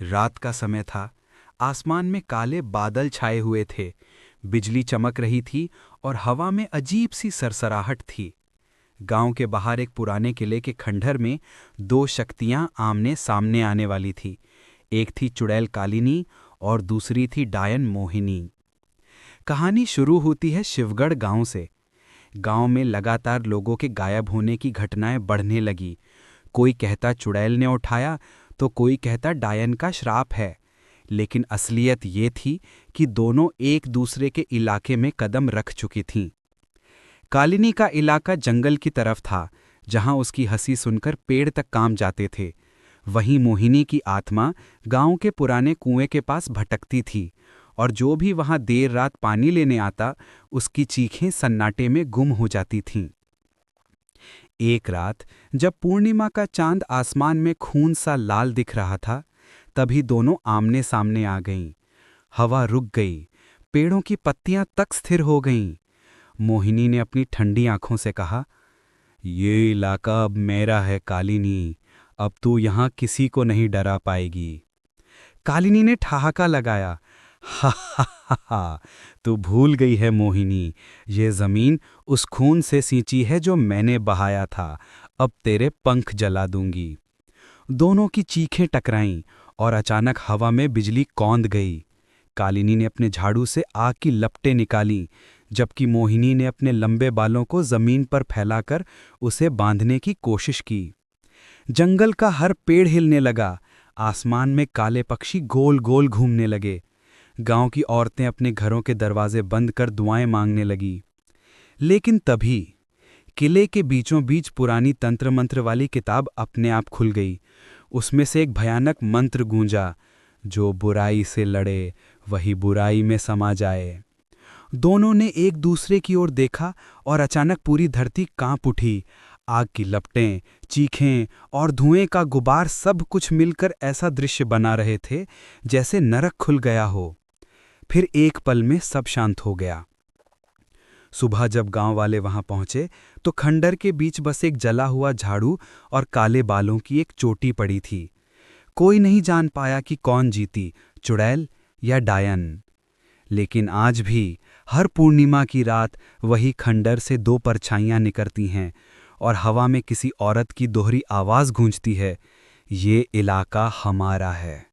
रात का समय था। आसमान में काले बादल छाए हुए थे, बिजली चमक रही थी और हवा में अजीब सी सरसराहट थी। गांव के बाहर एक पुराने किले के खंडहर में दो शक्तियां आमने सामने आने वाली थी। एक थी चुड़ैल कालिनी और दूसरी थी डायन मोहिनी। कहानी शुरू होती है शिवगढ़ गांव से। गांव में लगातार लोगों के गायब होने की घटनाएं बढ़ने लगी। कोई कहता चुड़ैल ने उठाया तो कोई कहता डायन का श्राप है। लेकिन असलियत ये थी कि दोनों एक दूसरे के इलाके में कदम रख चुकी थीं। कालिनी का इलाका जंगल की तरफ था, जहां उसकी हंसी सुनकर पेड़ तक काम जाते थे। वहीं मोहिनी की आत्मा गांव के पुराने कुएं के पास भटकती थी और जो भी वहां देर रात पानी लेने आता, उसकी चीखें सन्नाटे में गुम हो जाती थीं। एक रात जब पूर्णिमा का चांद आसमान में खून सा लाल दिख रहा था, तभी दोनों आमने सामने आ गईं। हवा रुक गई, पेड़ों की पत्तियां तक स्थिर हो गईं। मोहिनी ने अपनी ठंडी आंखों से कहा, ये इलाका अब मेरा है कालिनी, अब तू यहां किसी को नहीं डरा पाएगी। कालिनी ने ठहाका लगाया, हा हा हा हा, तू भूल गई है मोहिनी, ये जमीन उस खून से सींची है जो मैंने बहाया था, अब तेरे पंख जला दूंगी। दोनों की चीखें टकराईं और अचानक हवा में बिजली कौंध गई। कालिनी ने अपने झाड़ू से आग की लपटें निकालीं, जबकि मोहिनी ने अपने लंबे बालों को जमीन पर फैलाकर उसे बांधने की कोशिश की। जंगल का हर पेड़ हिलने लगा, आसमान में काले पक्षी गोल गोल घूमने लगे। गांव की औरतें अपने घरों के दरवाजे बंद कर दुआएं मांगने लगी। लेकिन तभी किले के बीचों बीच पुरानी तंत्र मंत्र वाली किताब अपने आप खुल गई। उसमें से एक भयानक मंत्र गूंजा, जो बुराई से लड़े वही बुराई में समा जाए। दोनों ने एक दूसरे की ओर देखा और अचानक पूरी धरती कांप उठी। आग की लपटें, चीखें और धुएं का गुबार सब कुछ मिलकर ऐसा दृश्य बना रहे थे जैसे नरक खुल गया हो। फिर एक पल में सब शांत हो गया। सुबह जब गांव वाले वहां पहुंचे तो खंडर के बीच बस एक जला हुआ झाड़ू और काले बालों की एक चोटी पड़ी थी। कोई नहीं जान पाया कि कौन जीती, चुड़ैल या डायन। लेकिन आज भी हर पूर्णिमा की रात वही खंडर से दो परछाइयां निकलती हैं और हवा में किसी औरत की दोहरी आवाज गूंजती है, ये इलाका हमारा है।